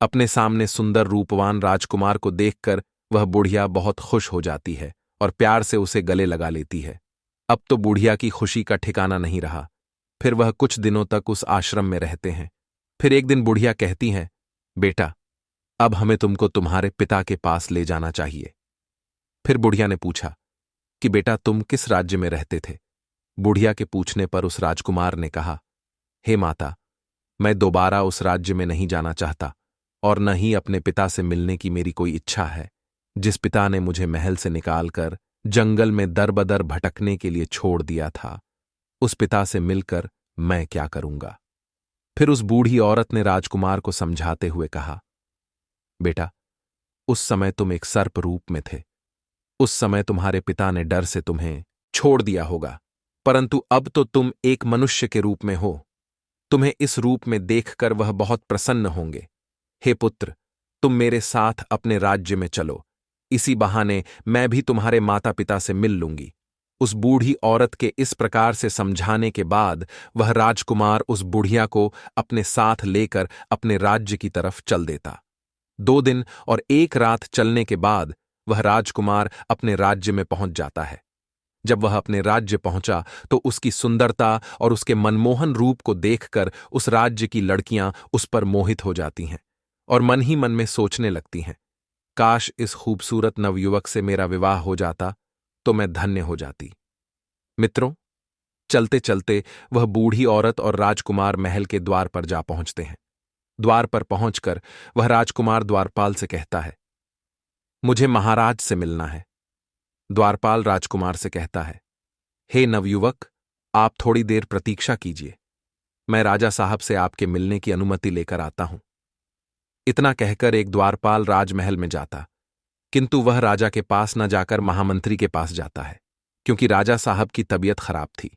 अपने सामने सुंदर रूपवान राजकुमार को देखकर वह बुढ़िया बहुत खुश हो जाती है और प्यार से उसे गले लगा लेती है। अब तो बुढ़िया की खुशी का ठिकाना नहीं रहा। फिर वह कुछ दिनों तक उस आश्रम में रहते हैं। फिर एक दिन बुढ़िया कहती हैं, बेटा अब हमें तुमको तुम्हारे पिता के पास ले जाना चाहिए। फिर बुढ़िया ने पूछा कि बेटा तुम किस राज्य में रहते थे? बुढ़िया के पूछने पर उस राजकुमार ने कहा, हे माता, मैं दोबारा उस राज्य में नहीं जाना चाहता और न ही अपने पिता से मिलने की मेरी कोई इच्छा है। जिस पिता ने मुझे महल से निकालकर जंगल में दर-बदर भटकने के लिए छोड़ दिया था, उस पिता से मिलकर मैं क्या करूंगा? फिर उस बूढ़ी औरत ने राजकुमार को समझाते हुए कहा, बेटा उस समय तुम एक सर्प रूप में थे। उस समय तुम्हारे पिता ने डर से तुम्हें छोड़ दिया होगा, परंतु अब तो तुम एक मनुष्य के रूप में हो। तुम्हें इस रूप में देखकर वह बहुत प्रसन्न होंगे। हे पुत्र, तुम मेरे साथ अपने राज्य में चलो, इसी बहाने मैं भी तुम्हारे माता पिता से मिल लूंगी। उस बूढ़ी औरत के इस प्रकार से समझाने के बाद वह राजकुमार उस बुढ़िया को अपने साथ लेकर अपने राज्य की तरफ चल देता। 2 दिन और 1 रात चलने के बाद वह राजकुमार अपने राज्य में पहुंच जाता है। जब वह अपने राज्य पहुंचा तो उसकी सुंदरता और उसके मनमोहन रूप को देखकर उस राज्य की लड़कियां उस पर मोहित हो जाती हैं और मन ही मन में सोचने लगती हैं, काश इस खूबसूरत नवयुवक से मेरा विवाह हो जाता तो मैं धन्य हो जाती। मित्रों, चलते चलते वह बूढ़ी औरत और राजकुमार महल के द्वार पर जा पहुंचते हैं। द्वार पर पहुंचकर वह राजकुमार द्वारपाल से कहता है, मुझे महाराज से मिलना है। द्वारपाल राजकुमार से कहता है, हे नवयुवक, आप थोड़ी देर प्रतीक्षा कीजिए, मैं राजा साहब से आपके मिलने की अनुमति लेकर आता हूं। इतना कहकर एक द्वारपाल राजमहल में जाता, किंतु वह राजा के पास न जाकर महामंत्री के पास जाता है, क्योंकि राजा साहब की तबीयत खराब थी।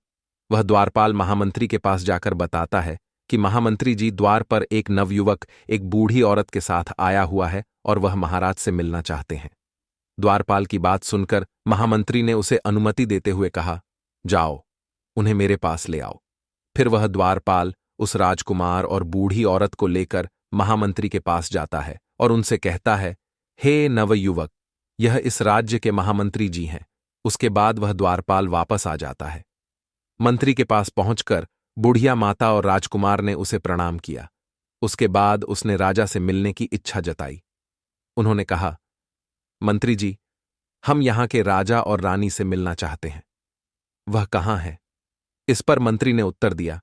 वह द्वारपाल महामंत्री के पास जाकर बताता है कि महामंत्री जी, द्वार पर एक नवयुवक एक बूढ़ी औरत के साथ आया हुआ है और वह महाराज से मिलना चाहते हैं। द्वारपाल की बात सुनकर महामंत्री ने उसे अनुमति देते हुए कहा, जाओ, उन्हें मेरे पास ले आओ। फिर वह द्वारपाल उस राजकुमार और बूढ़ी औरत को लेकर महामंत्री के पास जाता है और उनसे कहता है, हे नवयुवक, यह इस राज्य के महामंत्री जी हैं। उसके बाद वह द्वारपाल वापस आ जाता है। मंत्री के पास पहुंचकर बुढ़िया माता और राजकुमार ने उसे प्रणाम किया। उसके बाद उसने राजा से मिलने की इच्छा जताई। उन्होंने कहा, मंत्री जी, हम यहां के राजा और रानी से मिलना चाहते हैं। वह कहाँ है? इस पर मंत्री ने उत्तर दिया,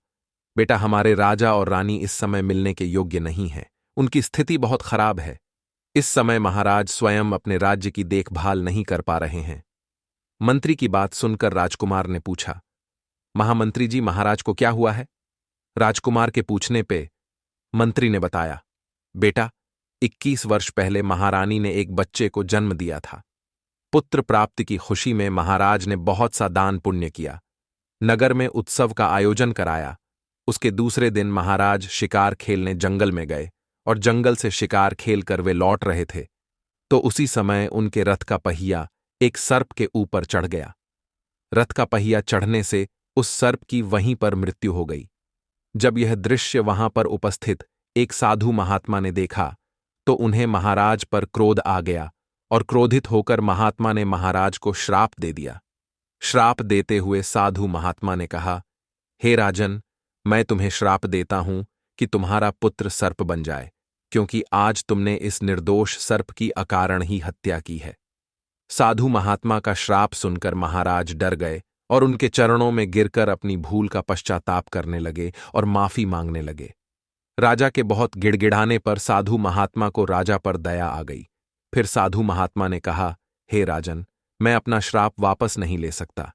बेटा, हमारे राजा और रानी इस समय मिलने के योग्य नहीं हैं। उनकी स्थिति बहुत खराब है। इस समय महाराज स्वयं अपने राज्य की देखभाल नहीं कर पा रहे हैं। मंत्री की बात सुनकर राजकुमार ने पूछा, महामंत्री जी, महाराज को क्या हुआ है? राजकुमार के पूछने पे मंत्री ने बताया, बेटा, 21 वर्ष पहले महारानी ने एक बच्चे को जन्म दिया था। पुत्र प्राप्ति की खुशी में महाराज ने बहुत सा दान पुण्य किया, नगर में उत्सव का आयोजन कराया। उसके दूसरे दिन महाराज शिकार खेलने जंगल में गए और जंगल से शिकार खेलकर वे लौट रहे थे तो उसी समय उनके रथ का पहिया एक सर्प के ऊपर चढ़ गया। रथ का पहिया चढ़ने से उस सर्प की वहीं पर मृत्यु हो गई। जब यह दृश्य वहां पर उपस्थित एक साधु महात्मा ने देखा तो उन्हें महाराज पर क्रोध आ गया और क्रोधित होकर महात्मा ने महाराज को श्राप दे दिया। श्राप देते हुए साधु महात्मा ने कहा, हे राजन, मैं तुम्हें श्राप देता हूं कि तुम्हारा पुत्र सर्प बन जाए, क्योंकि आज तुमने इस निर्दोष सर्प की अकारण ही हत्या की है। साधु महात्मा का श्राप सुनकर महाराज डर गए और उनके चरणों में गिरकर अपनी भूल का पश्चाताप करने लगे और माफी मांगने लगे। राजा के बहुत गिड़गिड़ाने पर साधु महात्मा को राजा पर दया आ गई। फिर साधु महात्मा ने कहा, हे राजन, मैं अपना श्राप वापस नहीं ले सकता,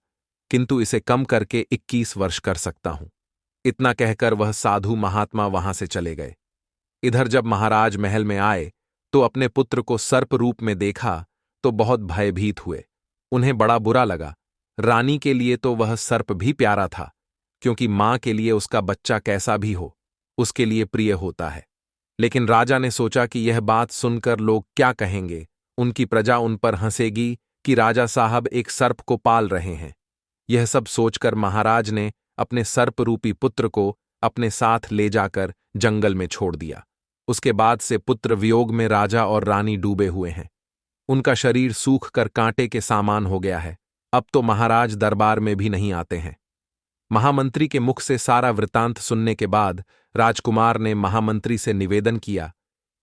किंतु इसे कम करके 21 वर्ष कर सकता हूं। इतना कहकर वह साधु महात्मा वहां से चले गए। इधर जब महाराज महल में आए तो अपने पुत्र को सर्प रूप में देखा तो बहुत भयभीत हुए। उन्हें बड़ा बुरा लगा। रानी के लिए तो वह सर्प भी प्यारा था, क्योंकि मां के लिए उसका बच्चा कैसा भी हो उसके लिए प्रिय होता है। लेकिन राजा ने सोचा कि यह बात सुनकर लोग क्या कहेंगे, उनकी प्रजा उन पर हंसेगी कि राजा साहब एक सर्प को पाल रहे हैं। यह सब सोचकर महाराज ने अपने सर्प रूपी पुत्र को अपने साथ ले जाकर जंगल में छोड़ दिया। उसके बाद से पुत्र वियोग में राजा और रानी डूबे हुए हैं। उनका शरीर सूख कर कांटे के सामान हो गया है। अब तो महाराज दरबार में भी नहीं आते हैं। महामंत्री के मुख से सारा वृतांत सुनने के बाद राजकुमार ने महामंत्री से निवेदन किया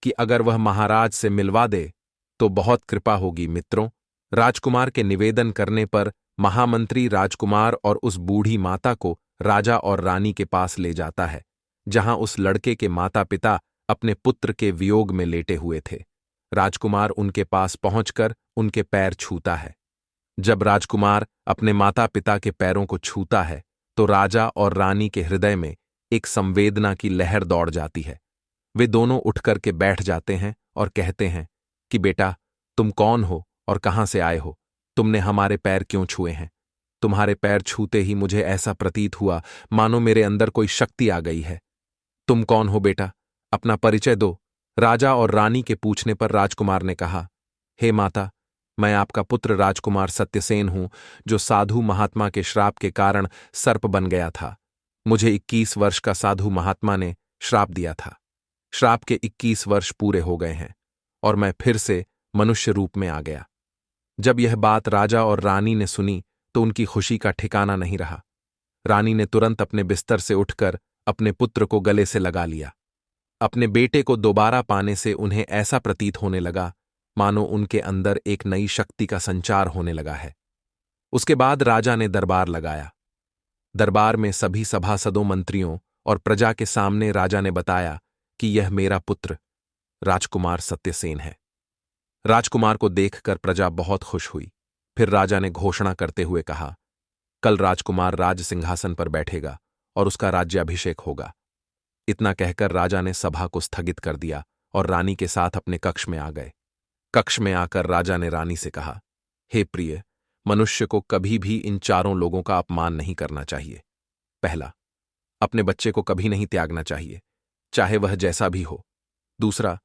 कि अगर वह महाराज से मिलवा दे तो बहुत कृपा होगी। मित्रों, राजकुमार के निवेदन करने पर महामंत्री राजकुमार और उस बूढ़ी माता को राजा और रानी के पास ले जाता है, जहां उस लड़के के माता पिता अपने पुत्र के वियोग में लेटे हुए थे। राजकुमार उनके पास पहुंचकर उनके पैर छूता है। जब राजकुमार अपने माता पिता के पैरों को छूता है तो राजा और रानी के हृदय में एक संवेदना की लहर दौड़ जाती है। वे दोनों उठकर के बैठ जाते हैं और कहते हैं कि बेटा, तुम कौन हो और कहां से आए हो? तुमने हमारे पैर क्यों छुए हैं? तुम्हारे पैर छूते ही मुझे ऐसा प्रतीत हुआ मानो मेरे अंदर कोई शक्ति आ गई है। तुम कौन हो बेटा? अपना परिचय दो। राजा और रानी के पूछने पर राजकुमार ने कहा, हे माता, मैं आपका पुत्र राजकुमार सत्यसेन हूं, जो साधु महात्मा के श्राप के कारण सर्प बन गया था। मुझे 21 वर्ष का साधु महात्मा ने श्राप दिया था। श्राप के 21 वर्ष पूरे हो गए हैं और मैं फिर से मनुष्य रूप में आ गया। जब यह बात राजा और रानी ने सुनी तो उनकी खुशी का ठिकाना नहीं रहा। रानी ने तुरंत अपने बिस्तर से उठकर अपने पुत्र को गले से लगा लिया। अपने बेटे को दोबारा पाने से उन्हें ऐसा प्रतीत होने लगा मानो उनके अंदर एक नई शक्ति का संचार होने लगा है। उसके बाद राजा ने दरबार लगाया। दरबार में सभी सभासदों, मंत्रियों और प्रजा के सामने राजा ने बताया कि यह मेरा पुत्र राजकुमार सत्यसेन है। राजकुमार को देखकर प्रजा बहुत खुश हुई। फिर राजा ने घोषणा करते हुए कहा, कल राजकुमार राज सिंहासन पर बैठेगा और उसका राज्याभिषेक होगा। इतना कहकर राजा ने सभा को स्थगित कर दिया और रानी के साथ अपने कक्ष में आ गए। कक्ष में आकर राजा ने रानी से कहा, हे प्रिय, मनुष्य को कभी भी इन चारों लोगों का अपमान नहीं करना चाहिए। पहला, अपने बच्चे को कभी नहीं त्यागना चाहिए, चाहे वह जैसा भी हो। दूसरा,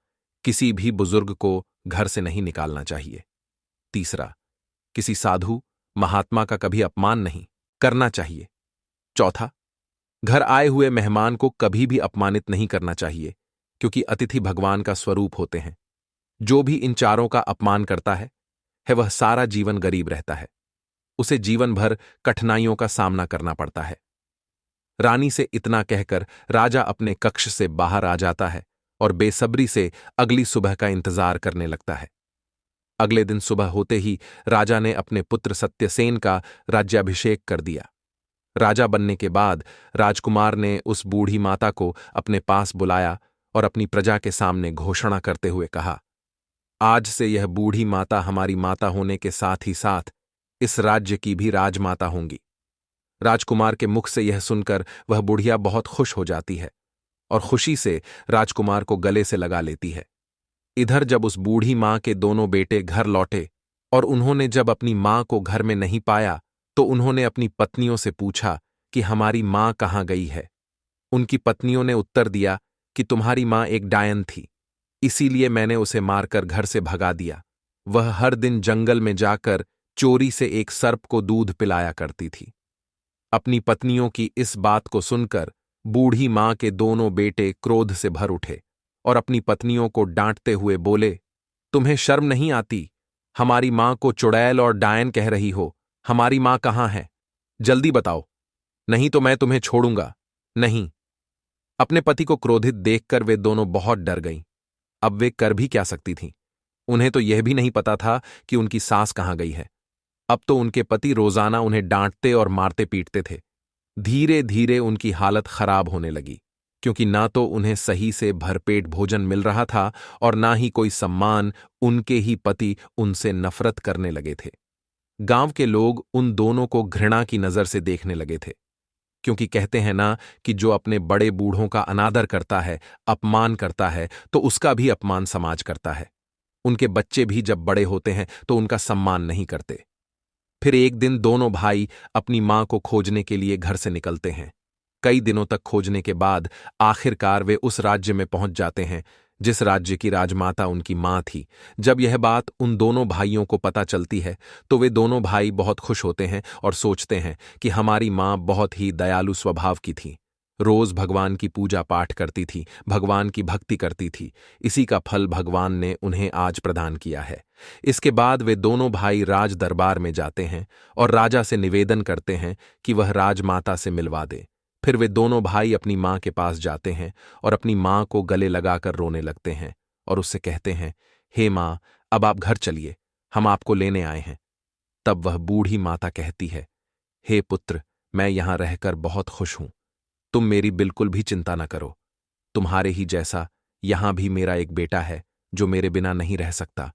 किसी भी बुजुर्ग को घर से नहीं निकालना चाहिए। तीसरा, किसी साधु महात्मा का कभी अपमान नहीं करना चाहिए। चौथा, घर आए हुए मेहमान को कभी भी अपमानित नहीं करना चाहिए, क्योंकि अतिथि भगवान का स्वरूप होते हैं। जो भी इन चारों का अपमान करता है वह सारा जीवन गरीब रहता है। उसे जीवन भर कठिनाइयों का सामना करना पड़ता है। रानी से इतना कहकर राजा अपने कक्ष से बाहर आ जाता है और बेसब्री से अगली सुबह का इंतजार करने लगता है। अगले दिन सुबह होते ही राजा ने अपने पुत्र सत्यसेन का राज्याभिषेक कर दिया। राजा बनने के बाद राजकुमार ने उस बूढ़ी माता को अपने पास बुलाया और अपनी प्रजा के सामने घोषणा करते हुए कहा, आज से यह बूढ़ी माता हमारी माता होने के साथ ही साथ इस राज्य की भी राजमाता होंगी। राजकुमार के मुख से यह सुनकर वह बुढ़िया बहुत खुश हो जाती है और खुशी से राजकुमार को गले से लगा लेती है। इधर जब उस बूढ़ी मां के दोनों बेटे घर लौटे और उन्होंने जब अपनी मां को घर में नहीं पाया तो उन्होंने अपनी पत्नियों से पूछा कि हमारी मां कहाँ गई है। उनकी पत्नियों ने उत्तर दिया कि तुम्हारी मां एक डायन थी, इसीलिए मैंने उसे मारकर घर से भगा दिया। वह हर दिन जंगल में जाकर चोरी से एक सर्प को दूध पिलाया करती थी। अपनी पत्नियों की इस बात को सुनकर बूढ़ी मां के दोनों बेटे क्रोध से भर उठे और अपनी पत्नियों को डांटते हुए बोले, तुम्हें शर्म नहीं आती? हमारी मां को चुड़ैल और डायन कह रही हो। हमारी मां कहाँ है? जल्दी बताओ, नहीं तो मैं तुम्हें छोड़ूंगा नहीं। अपने पति को क्रोधित देखकर वे दोनों बहुत डर गईं। अब वे कर भी क्या सकती थीं? उन्हें तो यह भी नहीं पता था कि उनकी सास कहाँ गई है। अब तो उनके पति रोजाना उन्हें डांटते और मारते पीटते थे। धीरे धीरे उनकी हालत खराब होने लगी, क्योंकि ना तो उन्हें सही से भरपेट भोजन मिल रहा था और ना ही कोई सम्मान। उनके ही पति उनसे नफरत करने लगे थे। गांव के लोग उन दोनों को घृणा की नजर से देखने लगे थे, क्योंकि कहते हैं ना कि जो अपने बड़े बूढ़ों का अनादर करता है, अपमान करता है, तो उसका भी अपमान समाज करता है। उनके बच्चे भी जब बड़े होते हैं तो उनका सम्मान नहीं करते। फिर एक दिन दोनों भाई अपनी मां को खोजने के लिए घर से निकलते हैं। कई दिनों तक खोजने के बाद आखिरकार वे उस राज्य में पहुंच जाते हैं जिस राज्य की राजमाता उनकी मां थी। जब यह बात उन दोनों भाइयों को पता चलती है तो वे दोनों भाई बहुत खुश होते हैं और सोचते हैं कि हमारी मां बहुत ही दयालु स्वभाव की थी, रोज भगवान की पूजा पाठ करती थी, भगवान की भक्ति करती थी। इसी का फल भगवान ने उन्हें आज प्रदान किया है। इसके बाद वे दोनों भाई राज दरबार में जाते हैं और राजा से निवेदन करते हैं कि वह राजमाता से मिलवा दे। फिर वे दोनों भाई अपनी मां के पास जाते हैं और अपनी मां को गले लगाकर रोने लगते हैं और उससे कहते हैं, हे मां, अब आप घर चलिए, हम आपको लेने आए हैं। तब वह बूढ़ी माता कहती है, हे पुत्र, मैं यहां रहकर बहुत खुश हूं। तुम मेरी बिल्कुल भी चिंता न करो। तुम्हारे ही जैसा यहां भी मेरा एक बेटा है जो मेरे बिना नहीं रह सकता।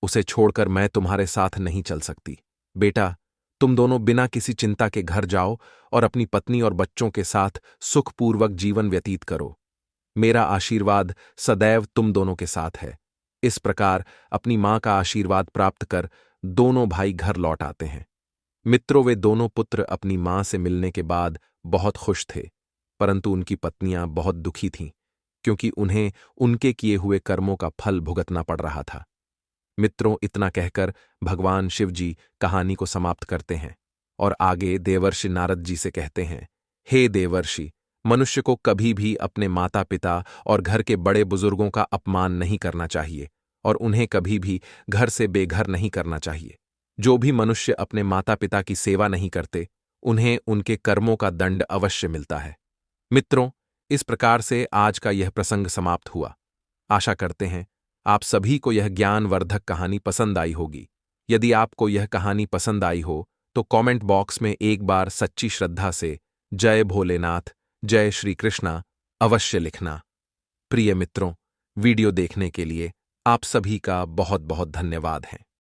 उसे छोड़कर मैं तुम्हारे साथ नहीं चल सकती। बेटा, तुम दोनों बिना किसी चिंता के घर जाओ और अपनी पत्नी और बच्चों के साथ सुखपूर्वक जीवन व्यतीत करो। मेरा आशीर्वाद सदैव तुम दोनों के साथ है। इस प्रकार अपनी मां का आशीर्वाद प्राप्त कर दोनों भाई घर लौट आते हैं। मित्रों, वे दोनों पुत्र अपनी मां से मिलने के बाद बहुत खुश थे, परंतु उनकी पत्नियां बहुत दुखी थीं, क्योंकि उन्हें उनके किए हुए कर्मों का फल भुगतना पड़ रहा था। मित्रों, इतना कहकर भगवान शिव जी कहानी को समाप्त करते हैं और आगे देवर्षि नारद जी से कहते हैं, हे देवर्षि, मनुष्य को कभी भी अपने माता पिता और घर के बड़े बुजुर्गों का अपमान नहीं करना चाहिए और उन्हें कभी भी घर से बेघर नहीं करना चाहिए। जो भी मनुष्य अपने माता पिता की सेवा नहीं करते, उन्हें उनके कर्मों का दंड अवश्य मिलता है। मित्रों, इस प्रकार से आज का यह प्रसंग समाप्त हुआ। आशा करते हैं आप सभी को यह ज्ञानवर्धक कहानी पसंद आई होगी। यदि आपको यह कहानी पसंद आई हो तो कमेंट बॉक्स में एक बार सच्ची श्रद्धा से जय भोलेनाथ, जय श्री कृष्णा अवश्य लिखना। प्रिय मित्रों, वीडियो देखने के लिए आप सभी का बहुत बहुत धन्यवाद है।